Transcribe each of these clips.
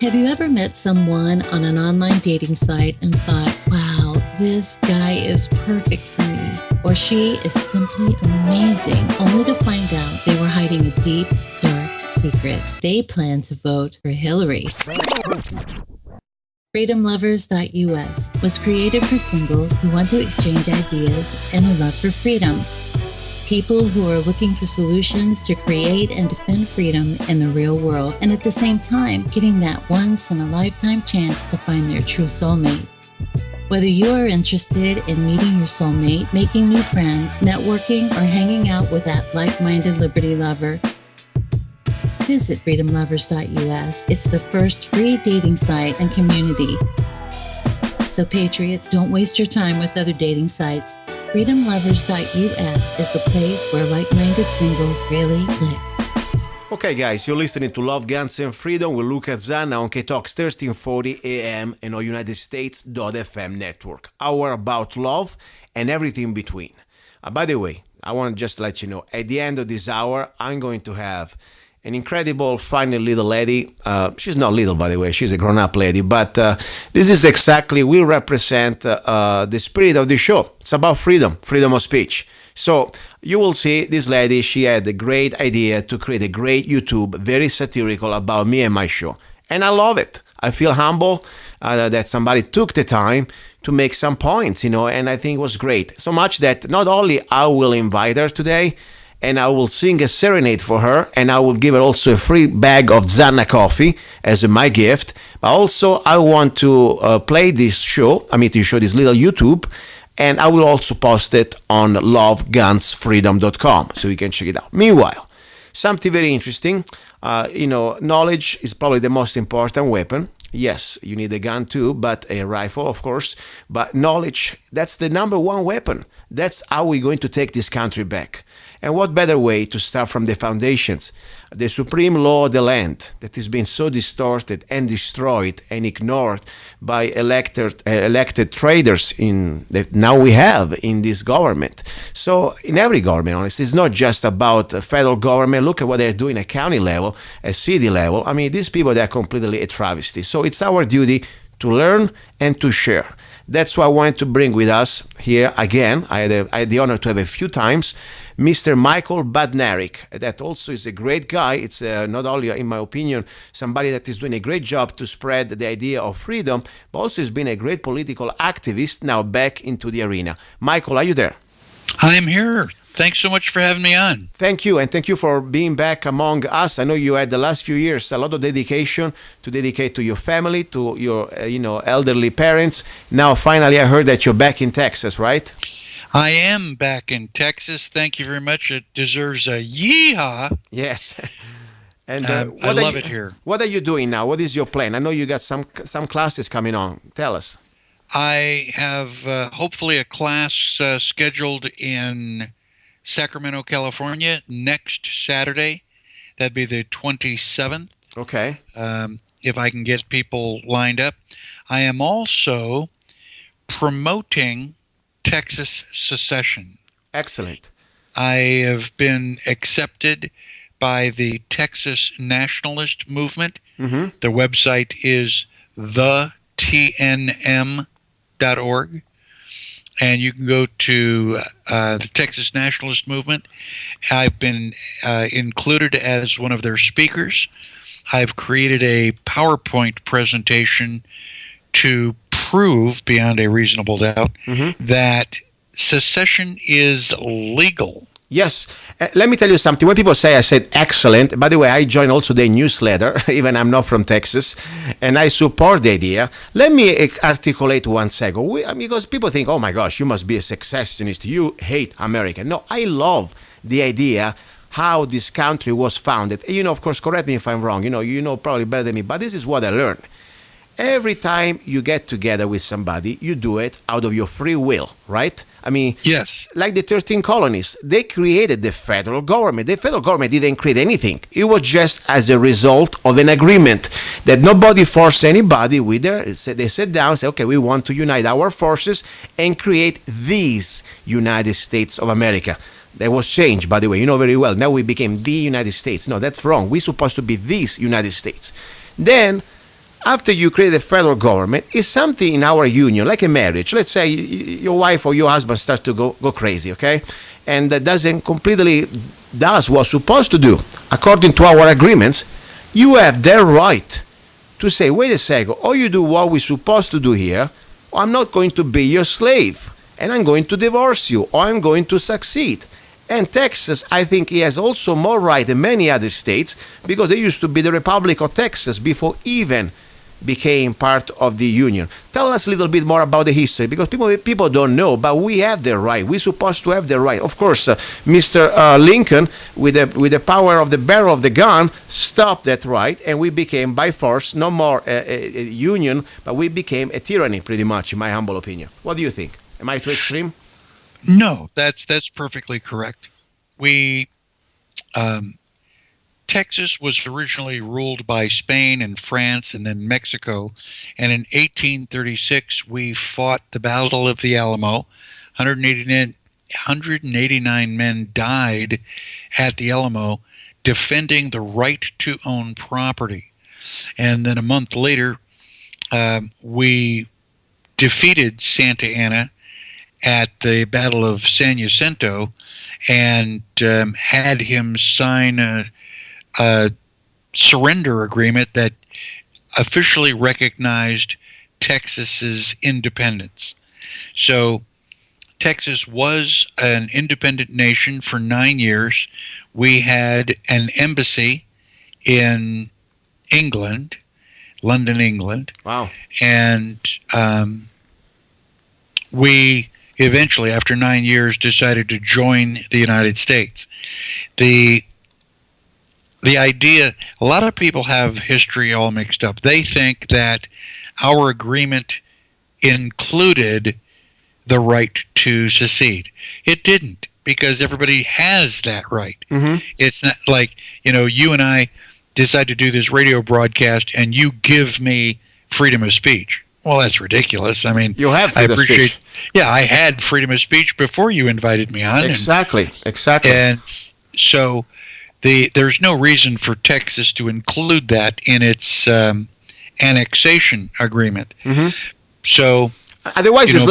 Have you ever met someone on an online dating site and thought, wow, this guy is perfect for me, or she is simply amazing, only to find out they were hiding a deep, dark secret? They plan to vote for Hillary. FreedomLovers.us was created for singles who want to exchange ideas and a love for freedom. People who are looking for solutions to create and defend freedom in the real world, and at the same time, getting that once-in-a-lifetime chance to find their true soulmate. Whether you are interested in meeting your soulmate, making new friends, networking, or hanging out with that like-minded liberty lover, visit freedomlovers.us. It's the first free dating site and community. So patriots, don't waste your time with other dating sites. freedomlovers.us is the place where like-minded singles really click. Okay, guys, you're listening to Love, Guns, and Freedom with Luca Zanna on K-Talks 1340 AM and on UnitedStates.fm network. Hour about love and everything in between. By the way, I want to just let you know, at the end of this hour, I'm going to have an incredible, funny little lady. She's not little, by the way. She's a grown-up lady. But this is exactly, will represent the spirit of the show. It's about freedom of speech. So you will see this lady, she had a great idea to create a great YouTube, very satirical about me and my show. And I love it. I feel humble that somebody took the time to make some points, and I think it was great. So much that not only I will invite her today, and I will sing a serenade for her, and I will give her also a free bag of Zanna coffee as my gift. But also, I want to play this show, to show this little YouTube, and I will also post it on lovegunsfreedom.com, so you can check it out. Meanwhile, something very interesting, knowledge is probably the most important weapon. Yes, you need a gun too, but a rifle, of course. But knowledge, that's the number one weapon. That's how we're going to take this country back. And what better way to start from the foundations? The supreme law of the land that has been so distorted and destroyed and ignored by elected traders that now we have in this government. So in every government, honestly, it's not just about the federal government. Look at what they're doing at county level, at city level. These people, they're completely a travesty. So it's our duty to learn and to share. That's why I wanted to bring with us here again. I had the honor to have a few times Mr. Michael Badnarik. That also is a great guy. It's not only, in my opinion, somebody that is doing a great job to spread the idea of freedom, but also has been a great political activist now back into the arena. Michael, are you there? I'm here. Thanks so much for having me on. Thank you, and thank you for being back among us. I know you had the last few years a lot of dedication to dedicate to your family, to your elderly parents. Now, finally, I heard that you're back in Texas, right? I am back in Texas. Thank you very much. It deserves a yeehaw. Yes. And I love it here. What are you doing now? What is your plan? I know you got some classes coming on. Tell us. I have hopefully a class scheduled in Sacramento, California next Saturday. That'd be the 27th. Okay. If I can get people lined up. I am also promoting Texas secession. Excellent. I have been accepted by the Texas Nationalist Movement. Mm-hmm. Their website is thetnm.org. And you can go to the Texas Nationalist Movement. I've been included as one of their speakers. I've created a PowerPoint presentation to prove beyond a reasonable doubt that secession is legal. Yes. Let me tell you something. When people say I said excellent, by the way, I joined also the newsletter, even I'm not from Texas, and I support the idea. Let me articulate 1 second. Because people think, oh my gosh, you must be a secessionist. You hate America. No, I love the idea how this country was founded. Of course, correct me if I'm wrong. You know probably better than me, but this is what I learned. Every time you get together with somebody, you do it out of your free will, right? Yes. Like the 13 colonies, they created the federal government. The federal government didn't create anything. It was just as a result of an agreement that nobody forced anybody with there. They sat down and said, okay, we want to unite our forces and create these United States of America. That was changed, by the way. You know very well. Now we became the United States. No, that's wrong. We're supposed to be these United States. Then after you create a federal government, is something in our union, like a marriage. Let's say your wife or your husband starts to go crazy, okay? And that doesn't completely does what's supposed to do. According to our agreements, you have the right to say, wait a second, or you do what we're supposed to do here, or I'm not going to be your slave, and I'm going to divorce you, or I'm going to succeed. And Texas, I think, he has also more right than many other states, because they used to be the Republic of Texas before even became part of the union. Tell us a little bit more about the history, because people don't know, but we have the right. We're supposed to have the right. Of course, Mr. Lincoln, with the power of the barrel of the gun, stopped that right, and we became by force no more a union, but we became a tyranny, pretty much, in my humble opinion. What do you think? Am I too extreme? No, that's perfectly correct. Texas was originally ruled by Spain and France and then Mexico. And in 1836, we fought the Battle of the Alamo. 189 men died at the Alamo defending the right to own property. And then a month later, we defeated Santa Anna at the Battle of San Jacinto and had him sign a surrender agreement that officially recognized Texas's independence. So Texas was an independent nation for 9 years. We had an embassy in England, London, England. Wow. And we eventually, after 9 years, decided to join the United States. The idea, a lot of people have history all mixed up. They think that our agreement included the right to secede. It didn't, because everybody has that right. Mm-hmm. It's not like, you and I decide to do this radio broadcast and you give me freedom of speech. Well, that's ridiculous. I mean, You have freedom of speech. Yeah, I had freedom of speech before you invited me on. Exactly. And so there's no reason for Texas to include that in its annexation agreement. Mm-hmm. So otherwise, it's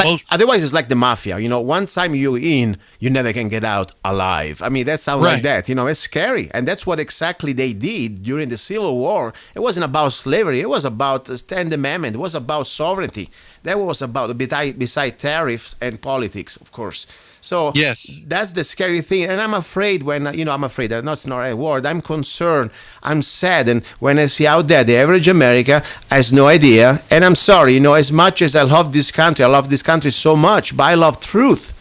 like the mafia. One time you're in, you never can get out alive. I mean, that sounds like that. It's scary, and that's what exactly they did during the Civil War. It wasn't about slavery. It was about the Tenth Amendment. It was about sovereignty. That was about beside tariffs and politics, of course. So yes, that's the scary thing. And I'm afraid I'm afraid that's not a word. I'm concerned. I'm sad. And when I see out there, the average American has no idea. And I'm sorry, as much as I love this country so much, but I love truth.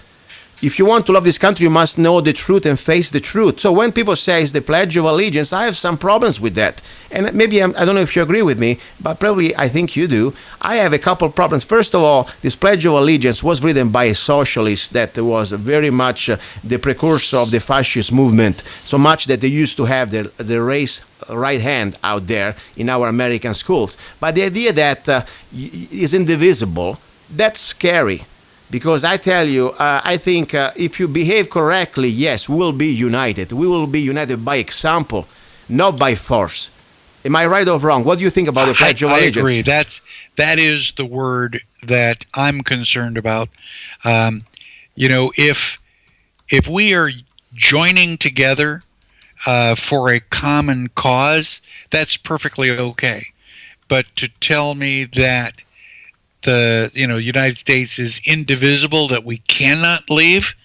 If you want to love this country, you must know the truth and face the truth. So when people say it's the Pledge of Allegiance, I have some problems with that. And maybe I don't know if you agree with me, but probably I think you do. I have a couple problems. First of all, this Pledge of Allegiance was written by a socialist that was very much the precursor of the fascist movement, so much that they used to have the race right hand out there in our American schools. But the idea that is indivisible, that's scary. Because I tell you, I think if you behave correctly, yes, we will be united. We will be united by example, not by force. Am I right or wrong? What do you think about the Pledge of Allegiance? I agree. That is the word that I'm concerned about. If we are joining together for a common cause, that's perfectly okay. But to tell me that the United States is indivisible, that we cannot leave,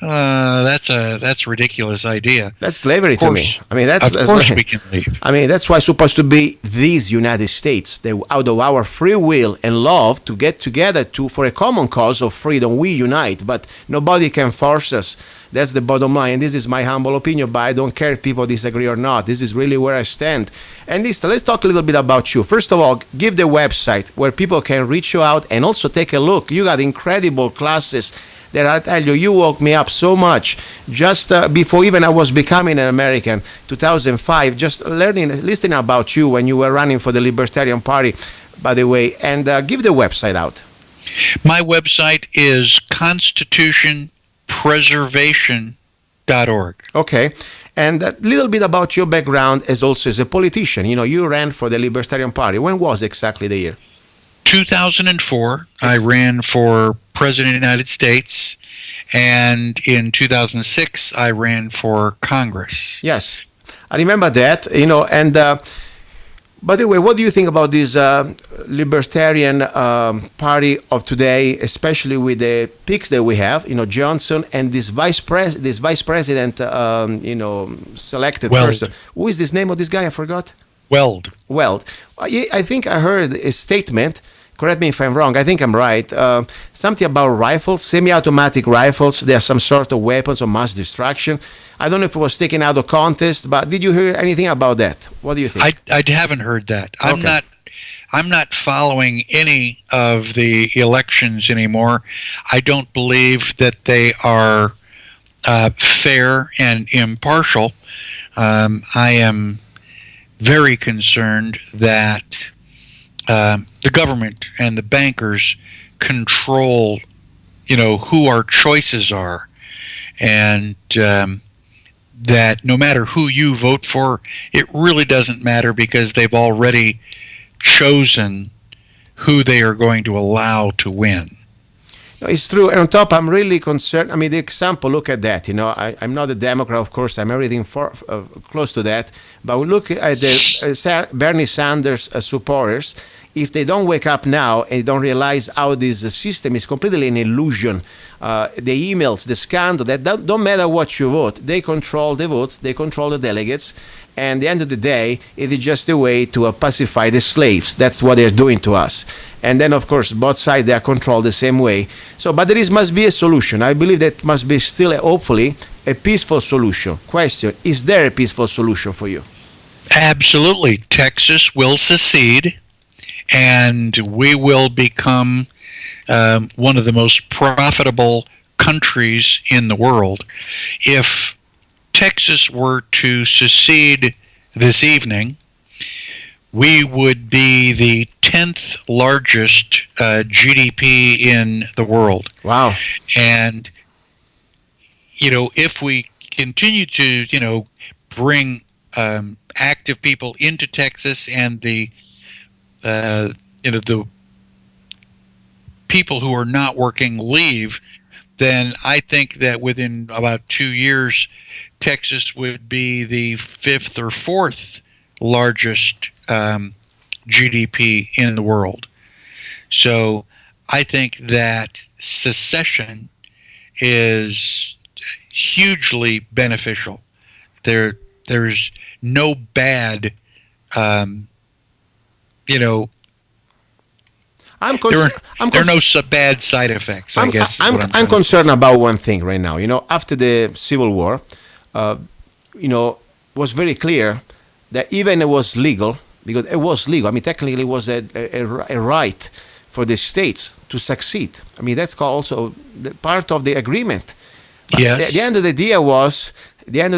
that's a ridiculous idea. That's slavery to me. I mean, of course we can leave. I mean, that's why it's supposed to be these United States, that out of our free will and love to get together for a common cause of freedom, we unite. But nobody can force us. That's the bottom line. And this is my humble opinion, but I don't care if people disagree or not. This is really where I stand. And Lista, let's talk a little bit about you. First of all, give the website where people can reach you out and also take a look. You got incredible classes that I tell you, you woke me up so much. Just before even I was becoming an American, 2005, just listening about you when you were running for the Libertarian Party, by the way. And give the website out. My website is constitutionpreservation.org. Okay. And a little bit about your background as also as a politician. You ran for the Libertarian Party. When was exactly the year? 2004, I ran for President of the United States, and in 2006, I ran for Congress. Yes, I remember that, and by the way, what do you think about this Libertarian Party of today, especially with the picks that we have, Johnson and this vice president, selected Weld. person. Who is this name of this guy? I forgot. Weld. I think I heard a statement. Correct me if I'm wrong. I think I'm right. Something about rifles, semi-automatic rifles. They are some sort of weapons of mass destruction. I don't know if it was taken out of context, but did you hear anything about that? What do you think? I haven't heard that. Okay. I'm not following any of the elections anymore. I don't believe that they are fair and impartial. I am very concerned that the government and the bankers control, who our choices are, and that no matter who you vote for, it really doesn't matter because they've already chosen who they are going to allow to win. No, it's true. And on top, I'm really concerned. I mean, the example, look at that. I'm not a Democrat, of course. I'm everything close to that. But we look at the Bernie Sanders supporters. If they don't wake up now and don't realize how this system is completely an illusion, the emails, the scandal, that don't matter what you vote. They control the votes. They control the delegates. And at the end of the day, it is just a way to pacify the slaves. That's what they're doing to us. And then, of course, both sides, they are controlled the same way. So, but must be a solution. I believe that must be still, hopefully, a peaceful solution. Question, is there a peaceful solution for you? Absolutely. Texas will secede, and we will become one of the most profitable countries in the world. If Texas were to secede this evening, we would be the 10th largest GDP in the world. Wow. And, if we continue to, bring active people into Texas and the people who are not working leave, then I think that within about 2 years, Texas would be the 5th or 4th largest GDP in the world. So I think that secession is hugely beneficial. There's no bad, there are no bad side effects, I guess. I'm concerned about one thing right now. After the Civil War, was very clear that even it was legal, because it was legal. I mean, technically, it was a right for the states to succeed. I mean, that's called also part of the agreement. But yes. At the end of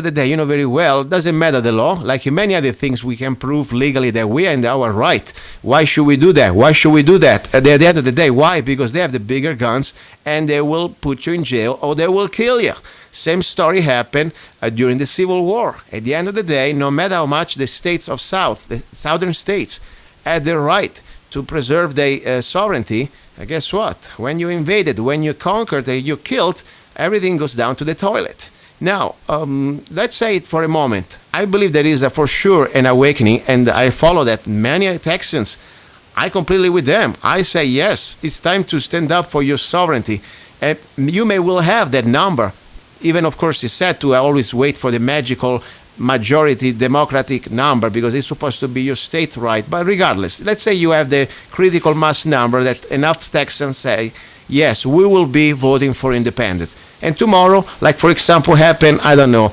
the day, you know very well, doesn't matter the law. Like in many other things, we can prove legally that we are in our right. Why should we do that? Why should we do that? At the end of the day, why? Because they have the bigger guns and they will put you in jail or they will kill you. Same story happened during the Civil War. At the end of the day, no matter how much the states of the southern states, had the right to preserve their sovereignty, guess what? When you invaded, when you conquered, you killed, everything goes down to the toilet. Now, let's say it for a moment. I believe there is for sure an awakening, and I follow that. Many Texans, I completely with them. I say, yes, it's time to stand up for your sovereignty. And you may will have that number. Even, of course, it's sad to always wait for the magical majority democratic number because it's supposed to be your state right. But regardless, let's say you have the critical mass number that enough Texans say, yes, we will be voting for independence. And tomorrow, like for example, happen, I don't know,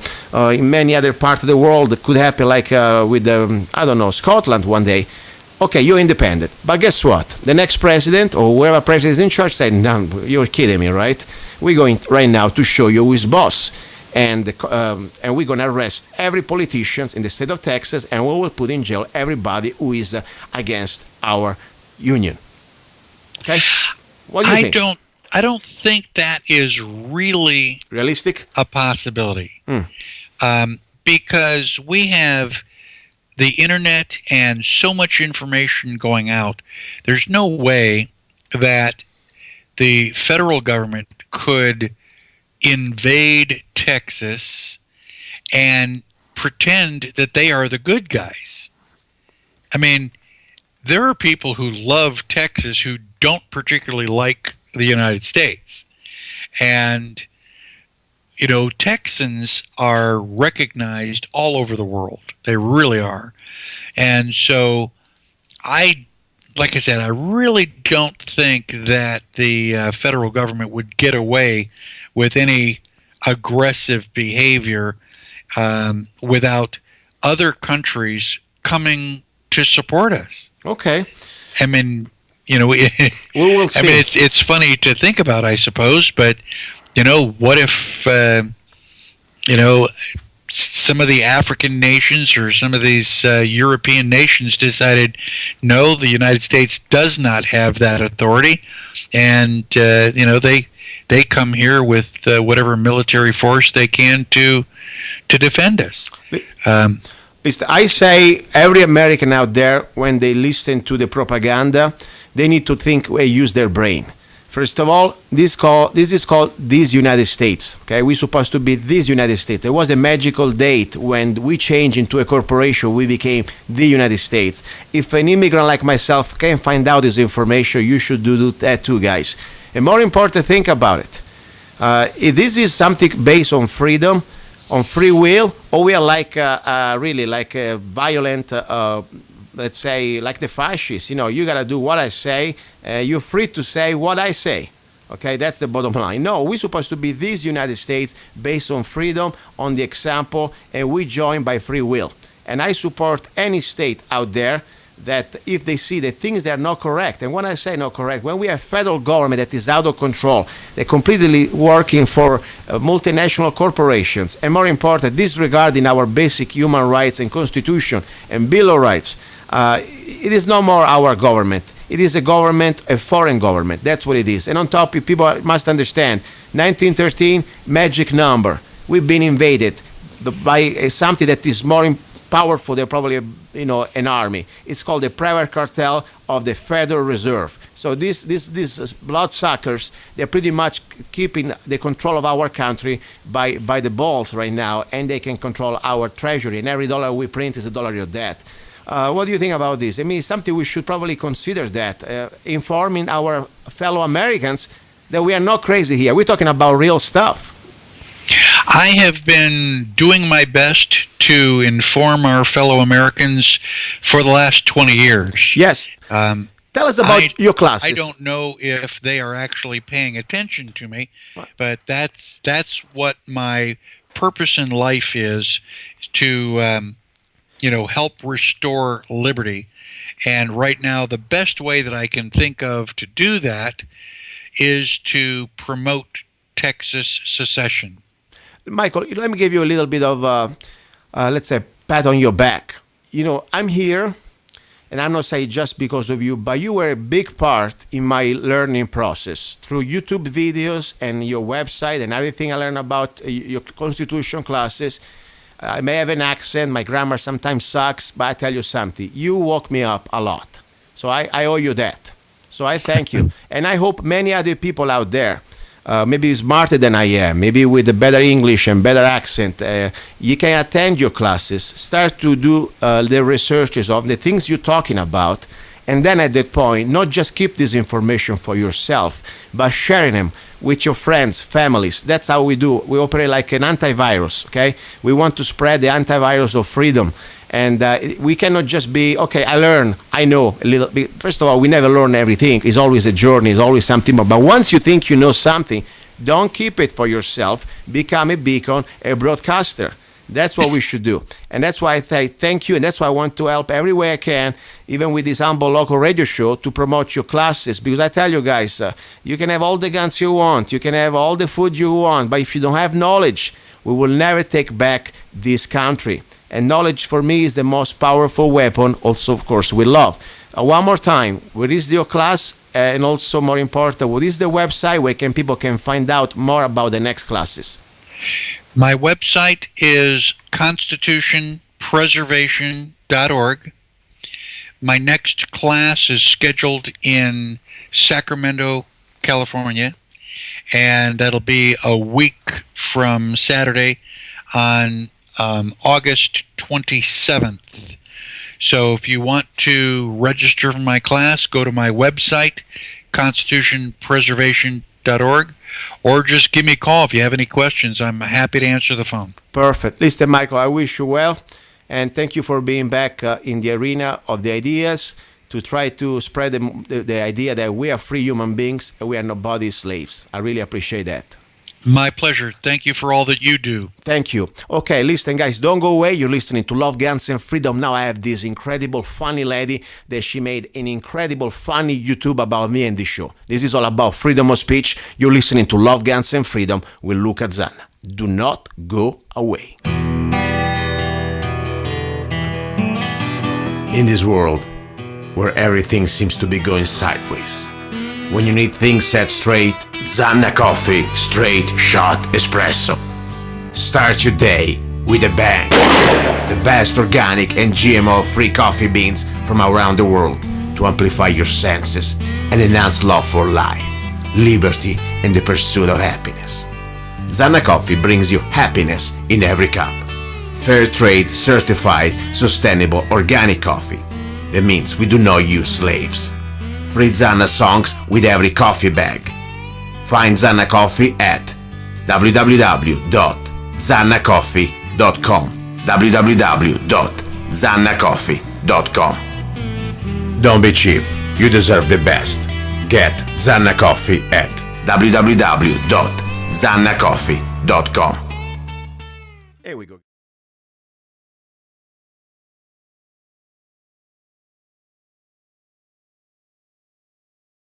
in many other parts of the world, it could happen like with, I don't know, Scotland one day. Okay, you're independent. But guess what? The next president or whoever president is in charge said, no, you're kidding me, right? We're going right now to show you who is boss. And we're going to arrest every politician in the state of Texas and we will put in jail everybody who is against our union. Okay? What do you think? I don't think that is really realistic, a possibility. because we have the internet and so much information going out. There's no way that the federal government could invade Texas and pretend that they are the good guys. I mean, there are people who love Texas who don't particularly like the United States. And, you know, Texans are recognized all over the world. They really are. And so like I said, I really don't think that the federal government would get away with any aggressive behavior without other countries coming to support us. Okay. I mean, you know, we will see. I mean, it's funny to think about, I suppose, but, you know, what if, you know, some of the African nations or some of these European nations decided, no, the United States does not have that authority, and, you know, they come here with whatever military force they can to defend us. I say every American out there, when they listen to the propaganda, they need to think and use their brain. First of all, this is called these United States. Okay, we're supposed to be these United States. There was a magical date when we changed into a corporation. We became the United States. If an immigrant like myself can find out this information, you should do that too, guys. And more important, think about it. If this is something based on freedom, on free will, or we are like really like a violent, let's say, like the fascists. You know, you gotta do what I say. You're free to say what I say. Okay, that's the bottom line. No, we're supposed to be this United States based on freedom, on the example, and we join by free will. And I support any state out there that if they see the things that are not correct, and when I say not correct, when we have federal government that is out of control, they're completely working for multinational corporations, and more important, disregarding our basic human rights and constitution and Bill of Rights, it is no more our government. It is a government, a foreign government. That's what it is. And on top, people must understand, 1913, magic number. We've been invaded by something that is more powerful than probably, you know, an army. It's called the private cartel of the Federal Reserve. So these bloodsuckers, they're pretty much keeping the control of our country by the balls right now, and they can control our treasury. And every dollar we print is a dollar of debt. What do you think about this? I mean, it's something we should probably consider that, informing our fellow Americans that we are not crazy here. We're talking about real stuff. I have been doing my best to inform our fellow Americans for the last 20 years. Yes. Tell us about your classes. I don't know if they are actually paying attention to me, but that's what my purpose in life is, to you know, help restore liberty. And right now, the best way that I can think of to do that is to promote Texas secession. Michael, let me give you a little bit of, let's say, pat on your back. You know, I'm here, and I'm not saying just because of you, but you were a big part in my learning process through YouTube videos and your website and everything I learned about your Constitution classes. I may have an accent, my grammar sometimes sucks, but I tell you something, you woke me up a lot. So I owe you that. So I thank you. And I hope many other people out there, maybe smarter than I am, maybe with a better English and better accent, you can attend your classes, start to do the researches of the things you're talking about, and then at that point, not just keep this information for yourself, but sharing them with your friends, families. That's how we do. We operate like an antivirus, okay? We want to spread the antivirus of freedom. And we cannot just be, okay, I learn, I know a little bit. First of all, we never learn everything. It's always a journey. It's always something more. But once you think you know something, don't keep it for yourself. Become a beacon, a broadcaster. That's what we should do. And that's why I say thank you. And that's why I want to help every way I can, even with this humble local radio show, to promote your classes. Because I tell you guys, you can have all the guns you want. You can have all the food you want. But if you don't have knowledge, we will never take back this country. And knowledge for me is the most powerful weapon, also, of course, with love. One more time, where is your class? And also, more important, what is the website where people can find out more about the next classes? My website is constitutionpreservation.org. My next class is scheduled in Sacramento, California, and that'll be a week from Saturday on August 27th. So if you want to register for my class, go to my website, constitutionpreservation.org, or just give me a call if you have any questions. I'm happy to answer the phone. Perfect. Listen, Michael, I wish you well, and thank you for being back in the arena of the ideas to try to spread the idea that we are free human beings and we are nobody's slaves. I really appreciate that. My pleasure. Thank you for all that you do. Thank you. Okay, listen, guys, don't go away. You're listening to Love, Guns, and Freedom. Now I have this incredible, funny lady that she made an incredible, funny YouTube about me and this show. This is all about freedom of speech. You're listening to Love, Guns, and Freedom with Luca Zanna. Do not go away. In this world where everything seems to be going sideways, when you need things set straight, Zanna Coffee Straight Shot Espresso. Start your day with a bang. The best organic and GMO-free coffee beans from around the world to amplify your senses and enhance love for life, liberty, and the pursuit of happiness. Zanna Coffee brings you happiness in every cup. Fair trade, certified, sustainable, organic coffee. That means we do not use slaves. Free Zanna songs with every coffee bag. Find Zanna Coffee at www.zannacoffee.com www.zannacoffee.com. Don't be cheap, you deserve the best. Get Zanna Coffee at www.zannacoffee.com.